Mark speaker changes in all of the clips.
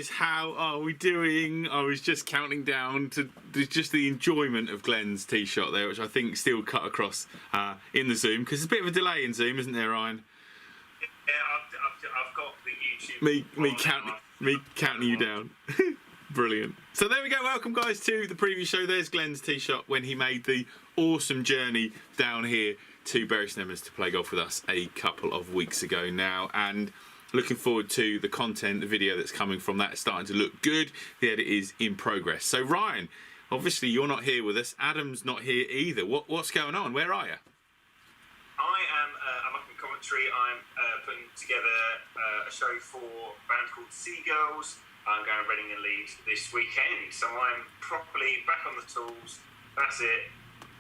Speaker 1: is how are we doing? I was just counting down to just the enjoyment of Glenn's tee shot there, which I think still cut across in the Zoom, because there's a bit of a delay in Zoom, isn't there, Ryan?
Speaker 2: Yeah, I've got the YouTube.
Speaker 1: Me counting you down. Brilliant. So there we go. Welcome, guys, to the preview show. There's Glenn's tee shot when he made the awesome journey down here to Bury St Edmunds to play golf with us a couple of weeks ago now, and looking forward to the content, the video that's coming from that. It's starting to look good. The edit is in progress. So Ryan, obviously you're not here with us. Adam's not here either. What's going on? Where are you?
Speaker 2: I'm up in Coventry. I'm putting together a show for a band called Seagulls. I'm going to Reading and Leeds this weekend, so I'm properly back on the tools. That's it.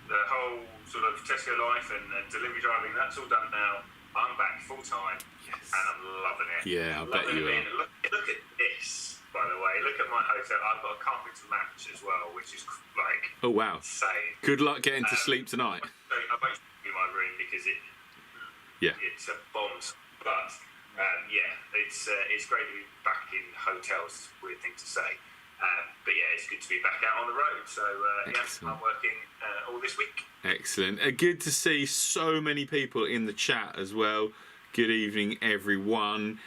Speaker 2: The whole sort of Tesco life and delivery driving, that's all done now. I'm back full time.
Speaker 1: Yes.
Speaker 2: And I'm loving it.
Speaker 1: Yeah, I bet you are.
Speaker 2: Look at this, by the way. Look at my hotel. I've got a carpet to match as well, which is like
Speaker 1: oh wow,
Speaker 2: insane.
Speaker 1: Good luck getting to sleep tonight.
Speaker 2: I won't show you my room because it's a bomb. But it's great to be back in hotels. Weird thing to say. But yeah, it's good to be back out on the road. So I'm working all this week.
Speaker 1: Excellent. Good to see so many people in the chat as well. Good evening, everyone.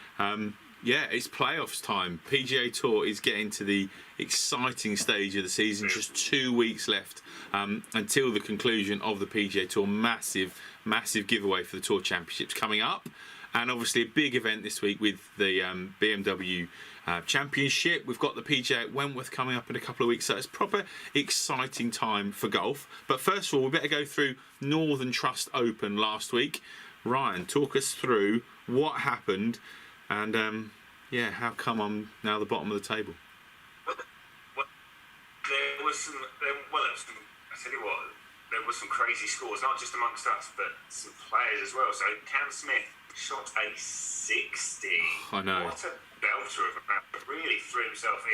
Speaker 1: It's playoffs time. PGA Tour is getting to the exciting stage of the season. Just 2 weeks left until the conclusion of the PGA Tour. Massive giveaway for the Tour Championships coming up. And obviously a big event this week with the BMW Championship. We've got the PGA at Wentworth coming up in a couple of weeks, so it's proper exciting time for golf. But first of all, we better go through Northern Trust Open last week. Ryan, talk us through what happened and how come I'm now the bottom of the table.
Speaker 2: Well, there was some I tell you what, there was some crazy scores, not just amongst us, but some players as well. So Cam Smith shot a 60.
Speaker 1: I know.
Speaker 2: What a belter of a round. Really threw himself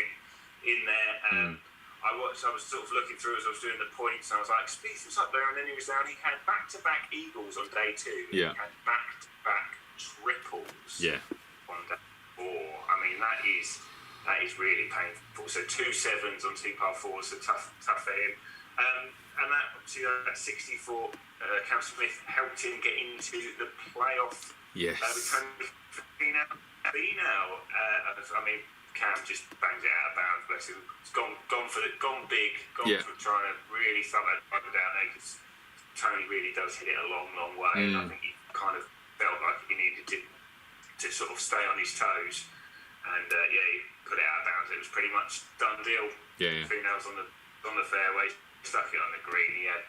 Speaker 2: in there. I was sort of looking through as I was doing the points, and I was like, Spieth was up there, and then he was down. He had back-to-back eagles on day 2.
Speaker 1: Yeah.
Speaker 2: He had back-to-back triples.
Speaker 1: Yeah.
Speaker 2: On day 4. I mean, that is really painful. So 2 sevens on 2 par 4s, so tough for him. And that obviously that 64, Cam Smith helped him get into the playoff.
Speaker 1: Yes.
Speaker 2: With Finau. I mean, Cam just bangs it out of bounds. Bless him. He's gone big, for trying to really thumb it down there, because Tony really does hit it a long way. And I think he kind of felt like he needed to sort of stay on his toes. And he put it out of bounds. It was pretty much done deal.
Speaker 1: Yeah.
Speaker 2: Finau's on the fairway, stuck it on the green. I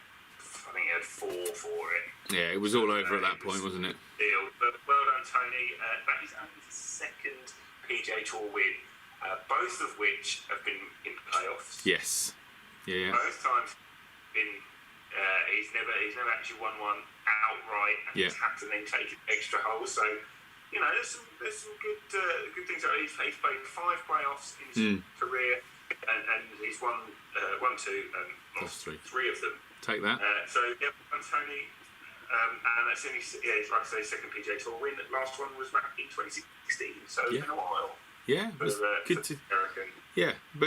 Speaker 2: think he had 4 for it.
Speaker 1: Yeah, it was all over at that point, wasn't it?
Speaker 2: Deal. But well done, Tony. That is only his second PGA Tour win, both of which have been in playoffs.
Speaker 1: Yes. Yeah.
Speaker 2: Both times he's never actually won one outright, and he's had to then take extra holes. So there's some good things. He's played 5 playoffs in his career, and he's won 2 and lost 3 of them.
Speaker 1: Take that.
Speaker 2: So Tony, and that's only like I say, second PGA Tour win. The last one was back in 2016, so it's been a while.
Speaker 1: Yeah, but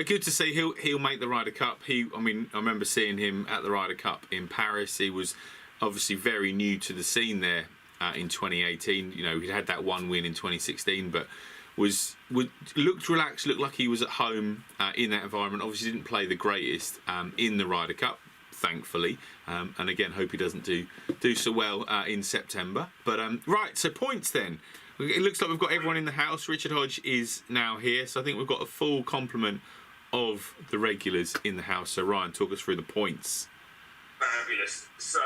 Speaker 1: good to see he'll make the Ryder Cup. I remember seeing him at the Ryder Cup in Paris. He was obviously very new to the scene there in 2018. He'd had that one win in 2016, but looked relaxed, looked like he was at home in that environment. Obviously didn't play the greatest in the Ryder Cup, thankfully, and again hope he doesn't do so well in September. But right, so points then. It looks like we've got everyone in the house. Richard Hodge is now here, so I think we've got a full complement of the regulars in the house. So Ryan, talk us through the points.
Speaker 2: Fabulous. So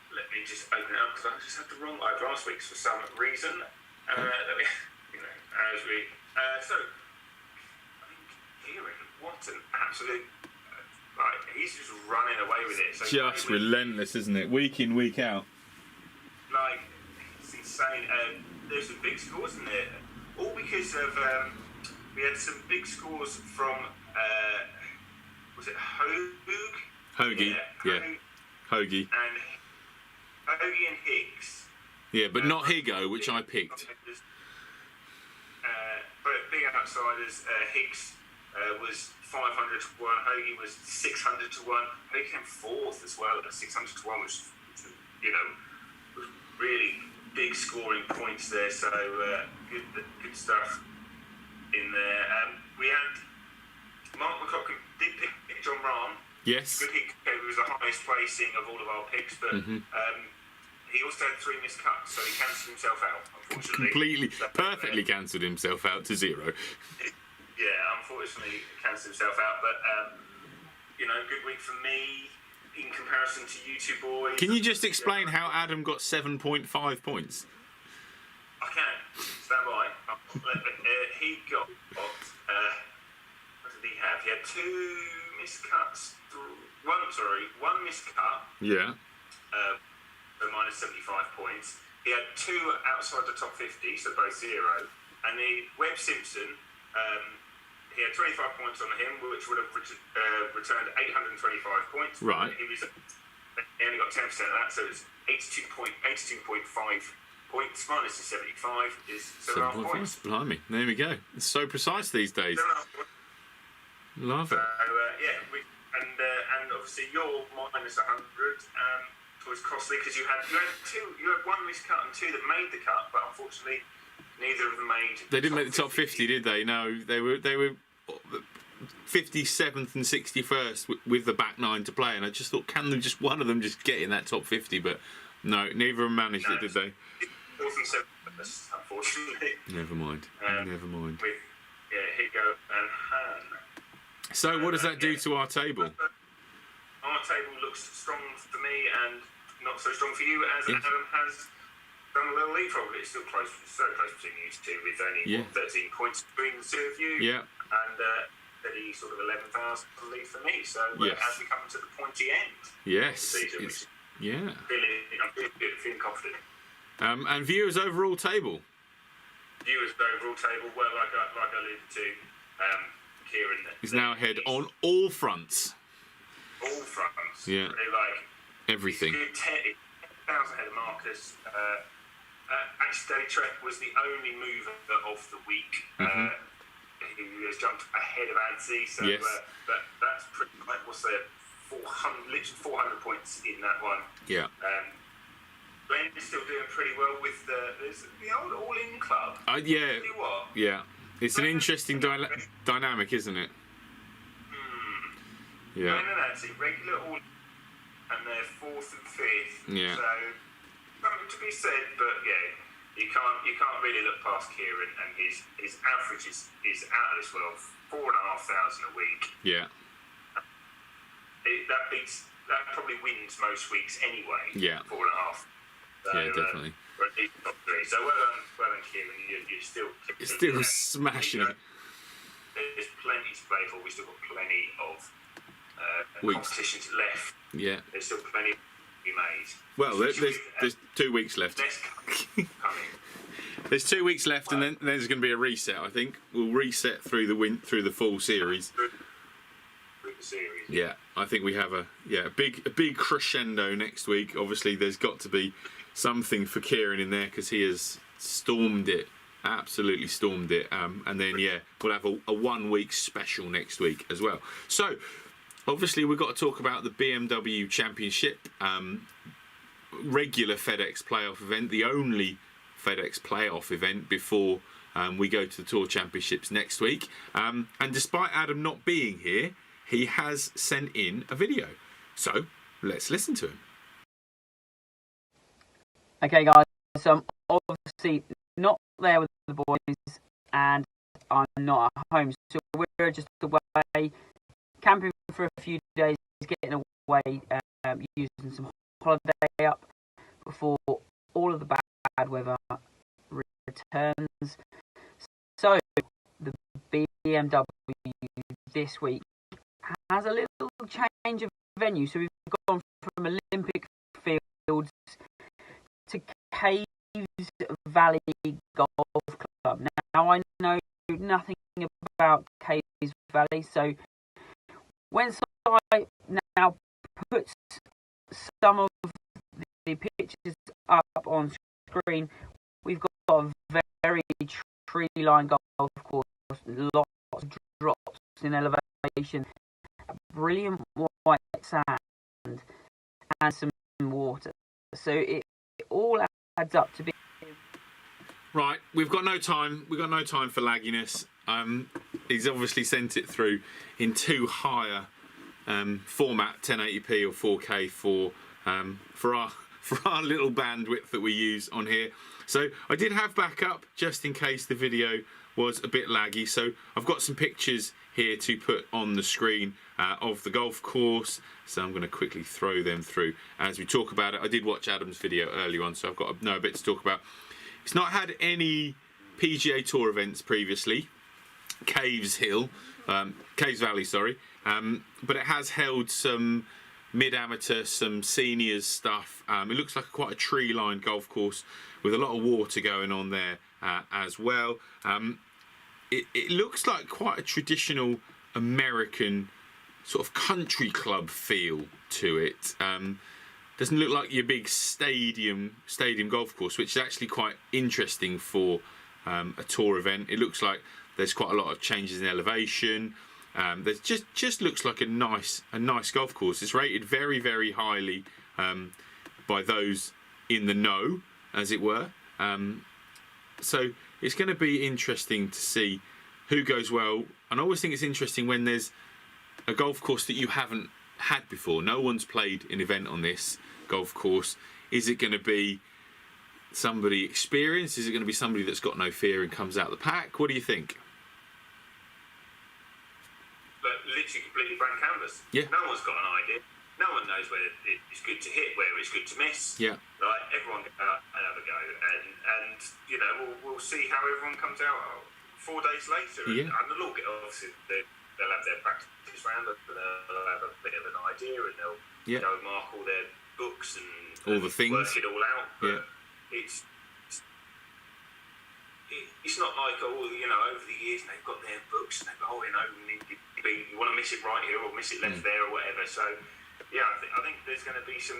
Speaker 2: let me just open it up, because I just had the wrong last week's for some reason. So Kieran, what an absolute. He's just running away with it. So
Speaker 1: just relentless, isn't it? Week in, week out.
Speaker 2: It's insane. There's some big scores in there, all because of we had some big scores from was it Hoagie?
Speaker 1: Yeah. Hoagie.
Speaker 2: And Hoagie and Higgs.
Speaker 1: Yeah, but not Higo, which I picked.
Speaker 2: big outsiders. Higgs was 500 to 1. Hoagie was 600 to 1. Hoagie came fourth as well at 600 to 1, which was really big scoring points there. So good stuff in there. We had Mark McCocken did pick John Rahm.
Speaker 1: Yes.
Speaker 2: Good hit. It was the highest placing of all of our picks, but he also had 3 missed cuts, so he cancelled himself out, unfortunately.
Speaker 1: Perfectly cancelled himself out to 0.
Speaker 2: Yeah, unfortunately cancelled himself out, but good week for me in comparison to you two boys.
Speaker 1: Can you just explain how Adam got 7.5 points?
Speaker 2: I can. Stand by. He got what did he have? He had 2 missed cuts. One missed cut.
Speaker 1: Yeah.
Speaker 2: So minus 75 points. He had 2 outside the top 50, so both 0. And Webb Simpson, he had 25 points on him, which would have returned 825 points.
Speaker 1: Right.
Speaker 2: He only got 10% of that, so it's 82.5 points minus the 75 is 7.5 points.
Speaker 1: Blimey, there we go. It's so precise these days. Love it. And obviously you're minus 100. Was costly because you had 1 missed cut and 2 that made the cut, but unfortunately neither of them made. They didn't make the top 50, did they? No, they were 57th and 61st with the back 9 to play, and I just thought, can just one of them just get in that top 50? But no, neither of them managed it, did they?
Speaker 2: 4th and 7th, unfortunately.
Speaker 1: Never mind. Never mind.
Speaker 2: With Higo and Han.
Speaker 1: So what does that do to our table?
Speaker 2: Our table looks strong for me and not so strong for you, as Adam has done a little leapfrog. It's still close, so close between you two, with only 13 points between the 2 of you. Yeah. And the sort of 11,000 lead for me. So as we come to the pointy end,
Speaker 1: yes,
Speaker 2: season, I'm feeling confident.
Speaker 1: And viewers' overall table.
Speaker 2: Viewers' overall table. Well, like I alluded to, Kieran
Speaker 1: is now ahead on all fronts.
Speaker 2: All fronts.
Speaker 1: Yeah. Everything.
Speaker 2: 10,000 ahead of Marcus. Actually, Trett was the only mover of the week. He has jumped ahead of Anzi, so that's pretty much, what's there, 400 points in that one. Yeah. Glenn is still doing pretty well with the old All-In Club.
Speaker 1: Yeah. Yeah. It's an interesting dynamic, isn't it? Yeah.
Speaker 2: No, it's a regular all, and they're 4th and 5th.
Speaker 1: Yeah.
Speaker 2: So something to be said, but you can't really look past Kieran, and his average is out of this world, 4,500 a week. Yeah. That probably wins most weeks anyway. Yeah. 4.5. So,
Speaker 1: definitely.
Speaker 2: Top 3. So well done, Kieran. You're still
Speaker 1: smashing it.
Speaker 2: There's plenty to play for. We've still got plenty of competitions left. Yeah. There's still plenty to be made.
Speaker 1: Well, there's 2 weeks left. There's 2 weeks left, and then there's going to be a reset. I think we'll reset through the full series.
Speaker 2: Through the series.
Speaker 1: Yeah, I think we have a big crescendo next week. Obviously, there's got to be something for Kieran in there because he has stormed it. Absolutely stormed it. And then we'll have a 1 week special next week as well. So obviously we've got to talk about the BMW Championship, regular FedEx playoff event, the only FedEx playoff event before we go to the Tour Championships next week. And despite Adam not being here, he has sent in a video. So let's listen to him.
Speaker 3: Okay guys, so I'm obviously not there with the boys and I'm not at home, so we're just away camping for a few days, getting away, using some holiday up before all of the bad weather returns. So the BMW this week has a little change of venue, so we've gone from Olympic Fields to Caves Valley Golf Club. Now I know nothing about Caves Valley, so when I now put some of the pictures up on screen, we've got a very tree-lined golf course, lots of drops in elevation, brilliant white sand, and some water. So it all adds up to be.
Speaker 1: Right, we've got no time. We've got no time for lagginess. He's obviously sent it through in two higher format, 1080p or 4K for our little bandwidth that we use on here. So I did have backup just in case the video was a bit laggy. So I've got some pictures here to put on the screen of the golf course. So I'm going to quickly throw them through as we talk about it. I did watch Adam's video earlier on, so I've got a bit to talk about. It's not had any PGA Tour events previously. Caves Valley, sorry. But it has held some mid-amateur, some seniors stuff. It looks like quite a tree-lined golf course with a lot of water going on there as well. It looks like quite a traditional American sort of country club feel to it. Doesn't look like your big stadium golf course, which is actually quite interesting for a tour event. It looks like there's quite a lot of changes in elevation. There's just looks like a nice golf course. It's rated very, very highly by those in the know, as it were. So it's going to be interesting to see who goes well. And I always think it's interesting when there's a golf course that you haven't had before. No one's played an event on this golf course. Is it going to be somebody experienced? Is it going to be somebody that's got no fear and comes out the pack? What do you think?
Speaker 2: But literally completely blank canvas.
Speaker 1: Yeah.
Speaker 2: No one's got an idea. No one knows where it's good to hit, where it's good to miss.
Speaker 1: Yeah.
Speaker 2: Like everyone can have a go, and you know we'll see how everyone comes out 4 days later.
Speaker 1: Yeah.
Speaker 2: And they'll all get, obviously they'll have their practice round, but they'll have a bit of an idea, and they'll mark all their books and
Speaker 1: all the things,
Speaker 2: work it all out. But it's not like over the years they've got their books and they go, you want to miss it right here or miss it left there or whatever. So yeah, I think there's going to be some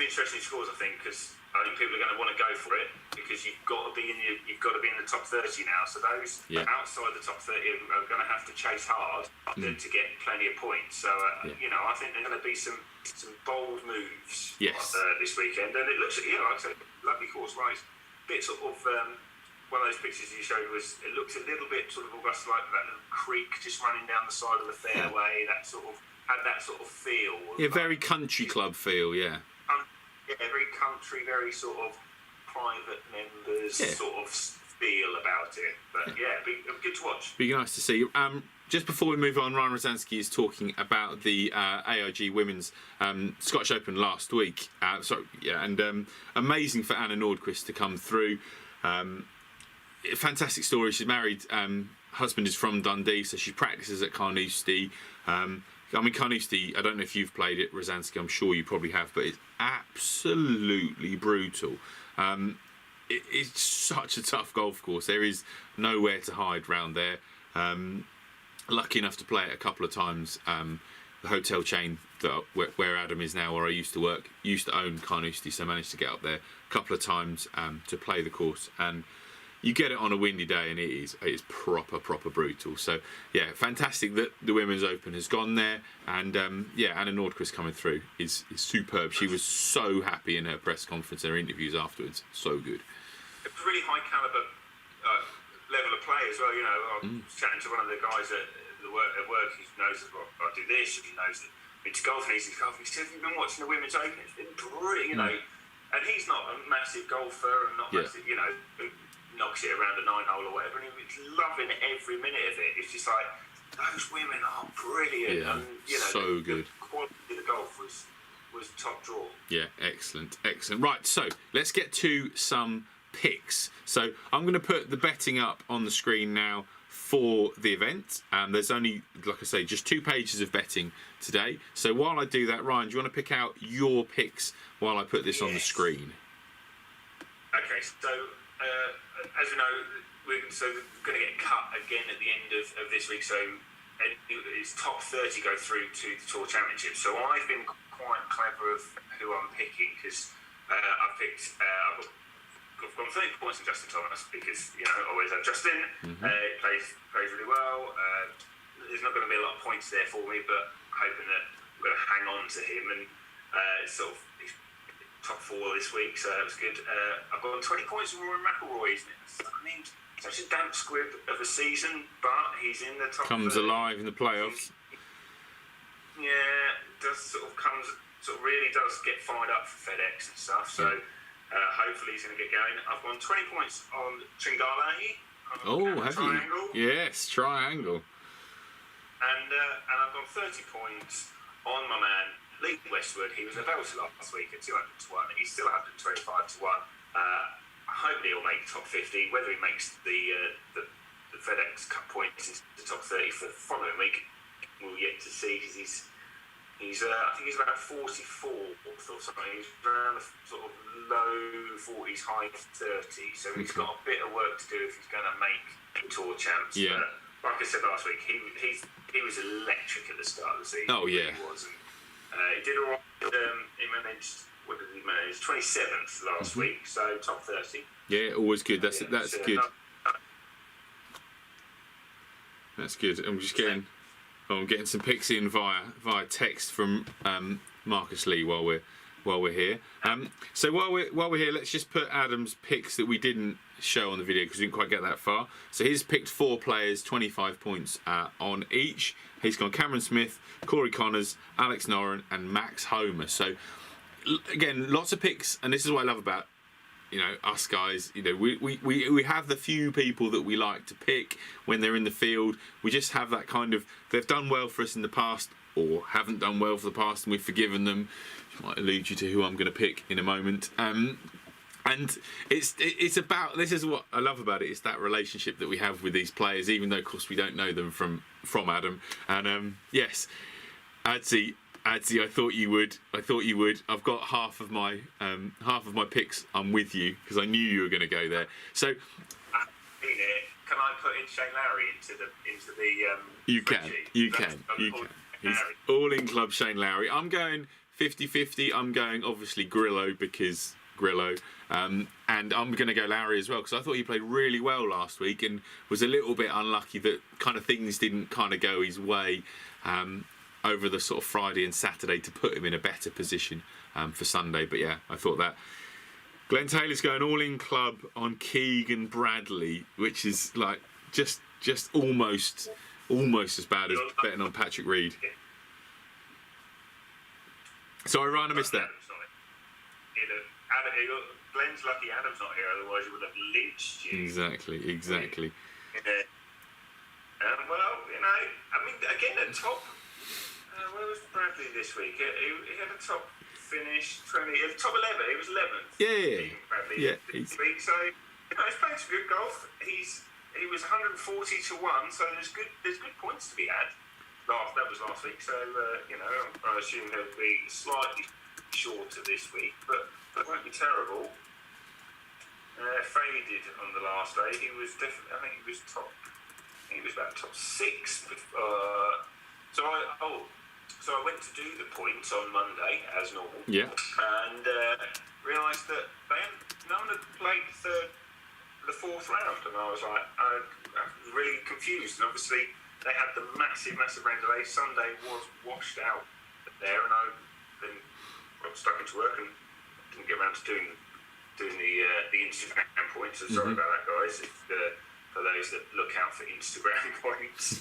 Speaker 2: interesting scores. I think because I think people are going to want to go for it because you've got to be in the top 30 now. So those outside the top 30 are going to have to chase hard to get plenty of points. So I think there's going to be some bold moves this weekend, and it looks like I said, lovely course, right? Bit sort of. One of those pictures you showed it looked a little bit sort of almost like that little creek just running down the side of the fairway. That sort of had that sort of feel.
Speaker 1: Yeah, very country club feel. Yeah.
Speaker 2: Very country, very sort of private members sort of feel about it. But be good to watch. Be
Speaker 1: nice to see. Just before we move on, Ryan Rosansky is talking about the AIG Women's Scottish Open last week. Amazing for Anna Nordqvist to come through. Fantastic story. She's married. Husband is from Dundee, so she practices at Carnoustie. Carnoustie, I don't know if you've played it, Rosansky, I'm sure you probably have, but it's absolutely brutal. It's such a tough golf course. There is nowhere to hide round there. Lucky enough to play it a couple of times. The hotel chain where Adam is now, where I used to work, used to own Carnoustie, so I managed to get up there a couple of times to play the course. And you get it on a windy day, and it is proper brutal. So yeah, fantastic that the Women's Open has gone there, and Anna Nordqvist coming through is superb. She was so happy in her press conference, her interviews afterwards, so good.
Speaker 2: It's a really high caliber level of play as well. You know, I was chatting to one of the guys at work who knows that I do this, he knows that it's golf and he's golf. He said, "You've been watching the Women's Open. It's been brilliant, you know." And he's not a massive golfer and not massive, you know. Knocks it around a 9-hole or whatever, and he was loving every minute of it. It's just like those women are brilliant, and
Speaker 1: so good.
Speaker 2: The quality of the golf was top draw.
Speaker 1: Yeah, excellent. Right, so let's get to some picks. So I'm going to put the betting up on the screen now for the event. There's only, like I say, just 2 pages of betting today. So while I do that, Ryan, do you want to pick out your picks while I put this on the screen?
Speaker 2: Okay, so. As we know, we're going to get cut again at the end of this week. So it's top 30 go through to the Tour Championship. So I've been quite clever of who I'm picking because I've got I've gone 30 points on Justin Thomas because, you know, I always have Justin. He plays really well. There's not going to be a lot of points there for me, but hoping that I'm going to hang on to him. And sort of he's top 4 this week, so that was good. I've got 20 points from Rory McIlroy. I mean, such a damp squib of a season, but he's in the top.
Speaker 1: Comes alive in the playoffs.
Speaker 2: Yeah, really does get fired up for FedEx and stuff. So hopefully he's going to get going. I've won 20 points on Tringale.
Speaker 1: Oh, have
Speaker 2: triangle.
Speaker 1: you? Yes, triangle.
Speaker 2: And I've got 30 points on my man Lee Westwood. He was a belter last week at 200 to 1. He's still 125 to 1. I hope he'll make top 50. Whether he makes the FedEx Cup points into the top 30 for the following week, we'll yet to see. Because he's I think he's about 44th or something. He's around the sort of low 40s, high 30s. So he's got a bit of work to do if he's going to make Tour champs.
Speaker 1: Yeah.
Speaker 2: But like I said last week, he was electric at the start of the season.
Speaker 1: Oh yeah.
Speaker 2: He was. And, he did all right. He managed. What did he manage? 27th last week. So top 30.
Speaker 1: Yeah, always good. That's good. That's good. I'm just getting. I'm getting some picks in via text from Marcus Lee while we're here. So while we're here, let's just put Adam's picks that we didn't show on the video because we didn't quite get that far. So he's picked 4 players, 25 points on each. He's gone Cameron Smith, Corey Connors, Alex Noren, and Max Homer. So again, lots of picks, and this is what I love about, you know, us guys. You know, we have the few people that we like to pick when they're in the field. We just have that kind of, they've done well for us in the past or haven't done well for the past, and we've forgiven them. Which might allude you to who I'm going to pick in a moment. And it's about, this is what I love about it. It's that relationship that we have with these players, even though of course we don't know them from Adam. And yes, Adzi, I thought you would. I've got half of my picks. I'm with you because I knew you were going to go there. So,
Speaker 2: can I put in Shane Lowry into the?
Speaker 1: You can. He's all in club Shane Lowry. I'm going 50-50. I'm going obviously Grillo because Grillo, and I'm going to go Lowry as well because I thought he played really well last week and was a little bit unlucky that kind of things didn't kind of go his way. Over the sort of Friday and Saturday to put him in a better position for Sunday. But yeah, I thought that. Glenn Taylor's going all in club on Keegan Bradley, which is like just almost as bad as betting on Patrick Reed. Sorry, Ryan, I missed that.
Speaker 2: Glenn's lucky Adam's not here, otherwise he would have lynched you.
Speaker 1: Exactly.
Speaker 2: Well, you know, I mean, again, at top. Where was Bradley this week? He had a top finish, top 11. He was 11th.
Speaker 1: Yeah.
Speaker 2: Bradley this week. So, you know, he's playing some good golf. He was 140 to 1. So there's good points to be had. That was last week. So you know, I assume he'll be slightly shorter this week, but it won't be terrible. Faded on the last day. He was definitely. I think he was top. He was about top 6. So I went to do the points on Monday as normal.
Speaker 1: Yeah.
Speaker 2: And realised that no one had played the 4th round, and I was like, I was really confused. And obviously they had the massive rain delay. Sunday was washed out there, and I then got stuck into work and didn't get around to doing the Instagram points. So sorry about that, guys. For those that look out for Instagram points.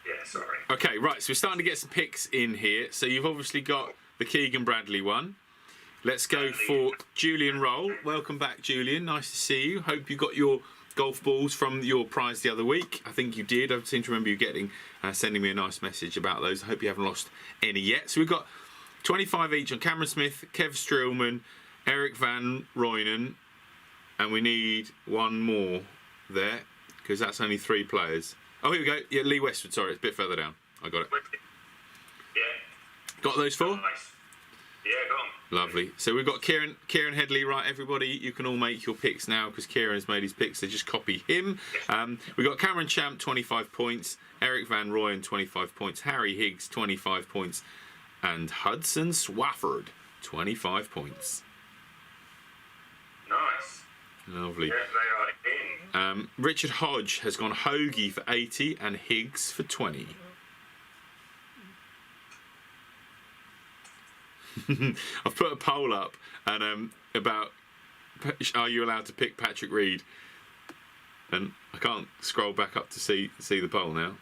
Speaker 2: Yeah, sorry.
Speaker 1: Okay, right, so we're starting to get some picks in here. So you've obviously got the Keegan Bradley one. Let's go for Julian Roll. Welcome back, Julian. Nice to see you. Hope you got your golf balls from your prize the other week. I think you did. I seem to remember you sending me a nice message about those. I hope you haven't lost any yet. So we've got 25 each on Cameron Smith, Kev Streelman, Eric Van Rooyen, and we need one more there because that's only 3 players. Oh, here we go. Yeah, Lee Westwood. Sorry, it's a bit further down. I got it.
Speaker 2: Yeah.
Speaker 1: Got those 4?
Speaker 2: Nice. Yeah, got them.
Speaker 1: Lovely. So we've got Kieran Headley. Right, everybody, you can all make your picks now because Kieran's made his picks. So just copy him. We've got Cameron Champ, 25 points. Eric Van Rooyen, 25 points. Harry Higgs, 25 points. And Hudson Swafford, 25 points. Lovely.
Speaker 2: Yeah, they are in.
Speaker 1: Richard Hodge has gone Hoagie for 80 and Higgs for 20. I've put a poll up and about are you allowed to pick Patrick Reed, and I can't scroll back up to see the poll now.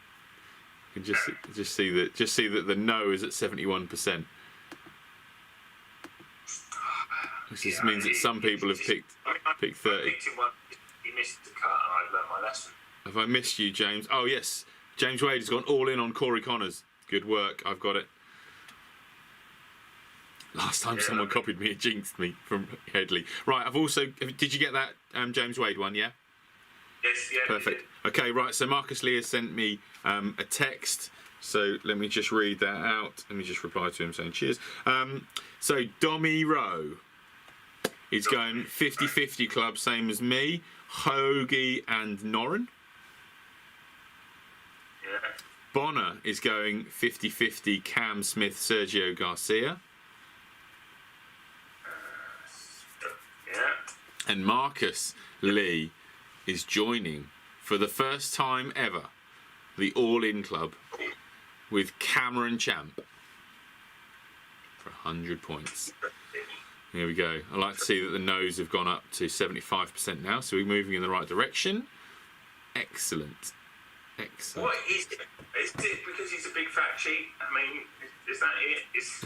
Speaker 1: You can just see that the no is at 71%. Which just means that some people have picked 30.
Speaker 2: He missed the cut, and I've learned my lesson.
Speaker 1: Have I missed you, James? Oh yes, James Wade has gone all in on Corey Connors. Good work. I've got it. Last time someone copied me, it jinxed me from Headley. Right, I've also... Did you get that James Wade one, yeah?
Speaker 2: Yes, yeah.
Speaker 1: Perfect. Okay, right, so Marcus Lee has sent me a text. So let me just read that out. Let me just reply to him saying cheers. So Dommy Rowe is going 50-50 club, same as me. Hoagie and Norrin.
Speaker 2: Yeah.
Speaker 1: Bonner is going 50-50 Cam Smith, Sergio Garcia. And Marcus Lee is joining for the first time ever the All-In Club with Cameron Champ for 100 points. Here we go. I like to see that the no's have gone up to 75% now, so we're moving in the right direction. Excellent. Excellent.
Speaker 2: What is it? Is it because he's a big fat cheat? I mean, is that it? Is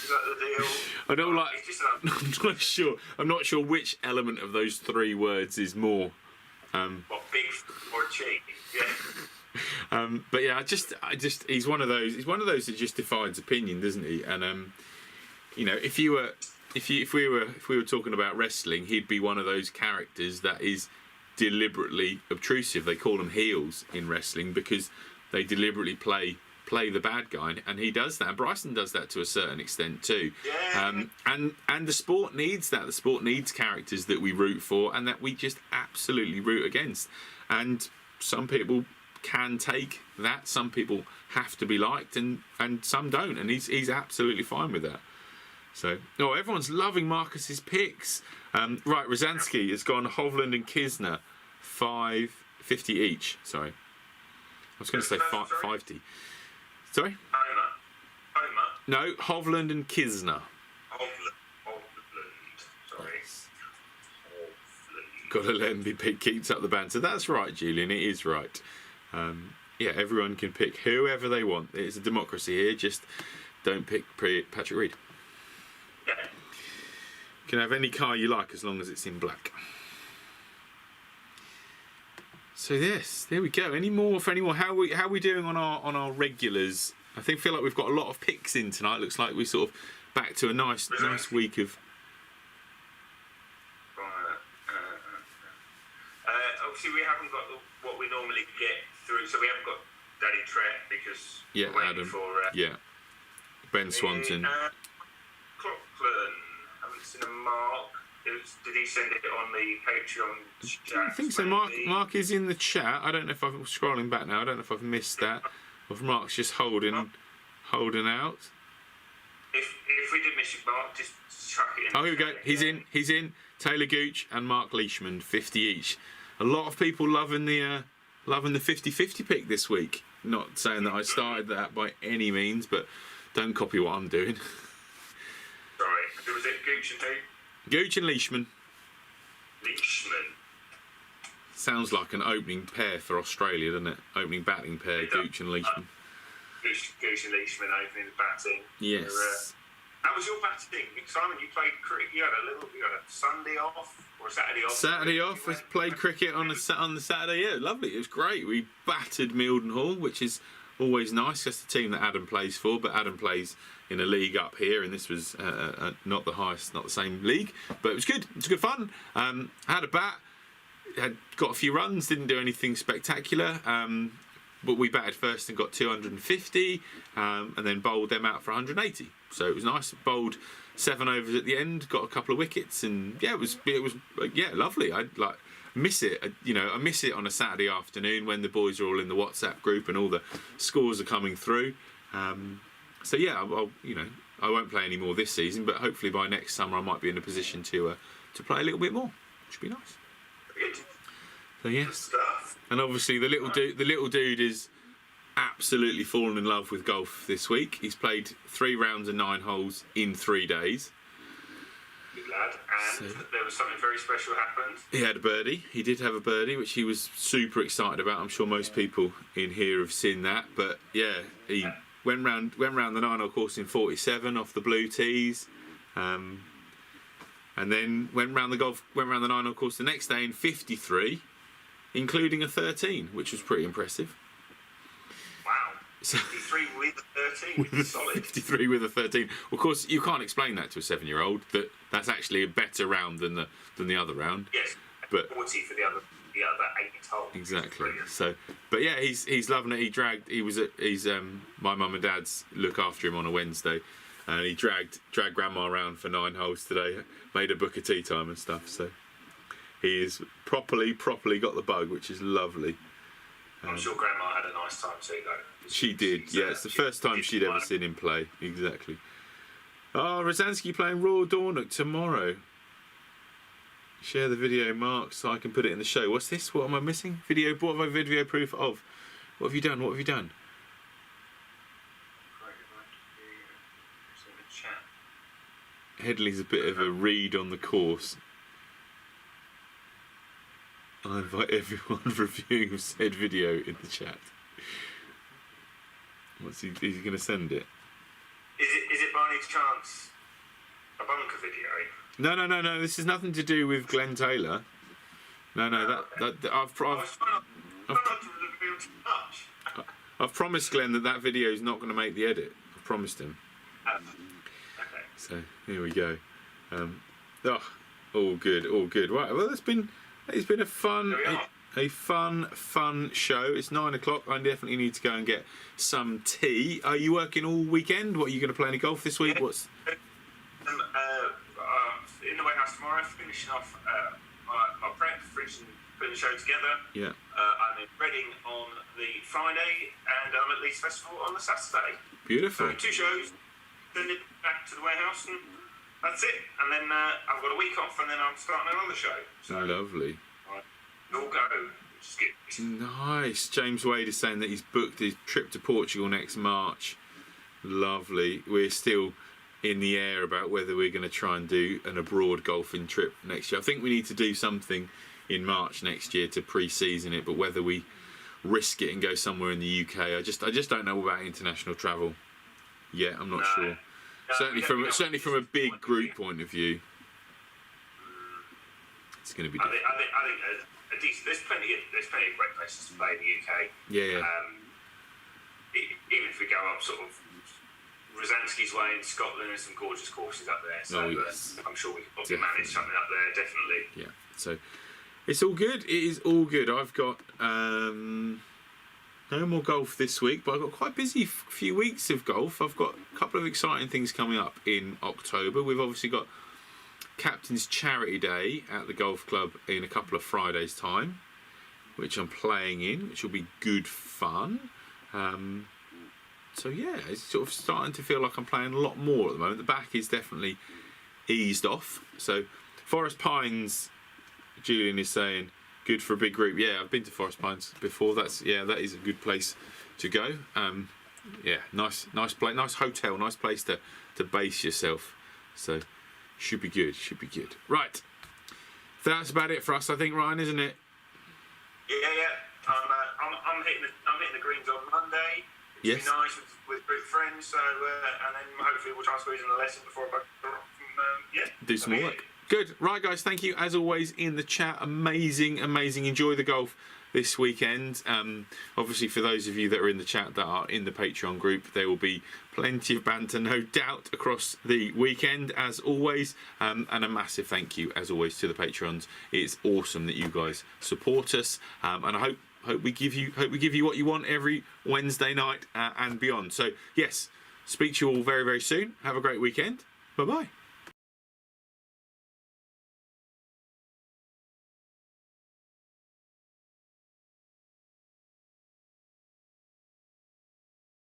Speaker 2: that the deal?
Speaker 1: I don't like.
Speaker 2: It's just
Speaker 1: I'm not sure. I'm not sure which element of those three words is more.
Speaker 2: what, big or cheat? Yeah.
Speaker 1: But yeah, I just, he's one of those. He's one of those that just divides opinion, doesn't he? And you know, if we were talking about wrestling, he'd be one of those characters that is deliberately obtrusive. They call them heels in wrestling because they deliberately play the bad guy, and he does that. Bryson does that to a certain extent too.
Speaker 2: Yeah.
Speaker 1: And the sport needs that. The sport needs characters that we root for and that we just absolutely root against. And some people can take that. Some people have to be liked, and some don't. And he's absolutely fine with that. So, everyone's loving Marcus's picks. Right, Rosansky has gone Hovland and Kisner, 550 each. Sorry, I was going to say 50. Sorry?
Speaker 2: Homer.
Speaker 1: No, Hovland and Kisner.
Speaker 2: Hovland. Sorry. Hovland.
Speaker 1: Got to let him be picked, keeps up the banter. That's right, Julian, it is right. Yeah, everyone can pick whoever they want. It's a democracy here, just don't pick Patrick Reed.
Speaker 2: Yeah.
Speaker 1: You can have any car you like as long as it's in black. So yes, there we go. Any more for anyone? How are we doing on our regulars? I feel like we've got a lot of picks in tonight. Looks like we're sort of back to a nice week of.
Speaker 2: Obviously, we haven't got what we normally get through, so we haven't got Daddy Trett because we're waiting
Speaker 1: Adam.
Speaker 2: for
Speaker 1: Ben Swanson.
Speaker 2: Coughlin. Haven't seen a Mark. Did he send it on the Patreon chat?
Speaker 1: I think so. Mark is in the chat. I don't know if I'm scrolling back now. I don't know if I've missed that. Or if Mark's just holding out.
Speaker 2: If we did miss you, Mark, just chuck it in.
Speaker 1: Oh, here we go. He's in. Taylor Gooch and Mark Leishman, 50 each. A lot of people loving the 50-50 pick this week. Not saying that I started that by any means, but don't copy what I'm doing.
Speaker 2: Sorry, who was it? Gooch and who?
Speaker 1: Gooch and Leishman.
Speaker 2: Leishman.
Speaker 1: Sounds like an opening pair for Australia, doesn't it? Opening batting pair, Gooch and Leishman.
Speaker 2: Gooch and Leishman opening the batting.
Speaker 1: Yes.
Speaker 2: How was your batting? Simon, you played cricket. You had a Sunday off or a Saturday off?
Speaker 1: Saturday off. We played cricket on the Saturday. Yeah, lovely. It was great. We battered Mildenhall, which is always nice. That's the team that Adam plays for, but Adam plays in a league up here, and this was not the highest, not the same league, but it was good. It was good fun. Had a bat, had got a few runs, didn't do anything spectacular, but we batted first and got 250, and then bowled them out for 180. So it was nice. Bowled 7 overs at the end, got a couple of wickets, and yeah, it was lovely. I miss it. I miss it on a Saturday afternoon when the boys are all in the WhatsApp group and all the scores are coming through. So yeah, I won't play any more this season, but hopefully by next summer I might be in a position to play a little bit more, which would be nice.
Speaker 2: Good.
Speaker 1: So yes,
Speaker 2: Stuff.
Speaker 1: and obviously the little dude is absolutely fallen in love with golf this week. He's played 3 rounds and 9 holes in 3 days.
Speaker 2: Good lad. And there was something very special happened.
Speaker 1: He had a birdie. He did have a birdie, which he was super excited about. I'm sure most people in here have seen that. But yeah, he went round the 9-hole course in 47 off the blue tees, and then went round the 9-hole course the next day in 53, including a 13, which was pretty impressive.
Speaker 2: Wow. 53 with a 13. Solid.
Speaker 1: 53 with a 13. Of course, you can't explain that to a 7-year-old. That's actually a better round than the other round.
Speaker 2: Yes.
Speaker 1: But
Speaker 2: 40 for the other 8 holes.
Speaker 1: Exactly. So, but yeah, he's loving it. He's my mum and dad's look after him on a Wednesday, and he dragged grandma around for 9 holes today. Made a book of tea time and stuff. So he is properly got the bug, which is lovely.
Speaker 2: I'm sure grandma had a nice time too, though.
Speaker 1: She did. Yeah, it's the first time she'd ever seen him play. Exactly. Oh, Rosansky playing Royal Dornoch tomorrow. Share the video, Mark, so I can put it in the show. What's this? What am I missing? Video. What have I video proof of? What have you done? What have you done? Headley's a bit of a read on the course. I invite everyone reviewing said video in the chat. What's he? Is he going to send it?
Speaker 2: Is it by any chance a bunker video?
Speaker 1: No. This has nothing to do with Glenn Taylor. No. I've promised Glenn that video is not going to make the edit. I've promised him.
Speaker 2: Okay.
Speaker 1: So here we go. All good. Right. Well, it's been a fun show. It's 9 o'clock. I definitely need to go and get some tea. Are you working all weekend? What, are you going to play any golf this week? What's
Speaker 2: in the warehouse tomorrow, finishing off my prep, putting the show together.
Speaker 1: Yeah.
Speaker 2: I'm in Reading on the Friday, and I'm at Leeds Festival on the Saturday.
Speaker 1: Beautiful.
Speaker 2: So 2 shows, then it back to the warehouse, and that's it. And then I've got a week off, and then I'm starting another show. So
Speaker 1: lovely.
Speaker 2: All go, which is good.
Speaker 1: Nice. James Wade is saying that he's booked his trip to Portugal next March. Lovely. We're still in the air about whether we're going to try and do an abroad golfing trip next year. I think we need to do something in March next year to pre-season it, but whether we risk it and go somewhere in the UK, I just don't know about international travel yet. I'm not sure. Certainly from a big group point of view, it's going to be difficult.
Speaker 2: I think there's plenty of great places to play in the UK.
Speaker 1: Yeah.
Speaker 2: Even if we go up sort of Rosansky's way in Scotland, there's some gorgeous courses up there. So
Speaker 1: yes.
Speaker 2: I'm sure we can manage something up there, definitely.
Speaker 1: Yeah. So it's all good. It is all good. I've got no more golf this week, but I've got quite a busy few weeks of golf. I've got a couple of exciting things coming up in October. We've obviously got Captain's Charity Day at the golf club in a couple of Fridays' time, which I'm playing in, which will be good fun. So yeah, it's sort of starting to feel like I'm playing a lot more at the moment. The back is definitely eased off. So Forest Pines, Julian is saying, good for a big group. Yeah, I've been to Forest Pines before. That is a good place to go. Yeah, nice place, nice hotel, nice place to base yourself. So should be good. Right, that's about it for us, I think, Ryan, isn't it?
Speaker 2: Yeah. I'm hitting the greens on Monday.
Speaker 1: Yes.
Speaker 2: Be nice with group friends. So and then hopefully we'll try and squeeze in a lesson before I
Speaker 1: do some more work. Good. Right, guys, thank you as always in the chat. Amazing. Enjoy the golf this weekend. Obviously, for those of you that are in the chat that are in the Patreon group, there will be plenty of banter, no doubt, across the weekend, as always. And a massive thank you, as always, to the Patrons. It's awesome that you guys support us. And I hope we give you what you want every Wednesday night and beyond. So, yes, speak to you all very, very soon. Have a great weekend. Bye-bye.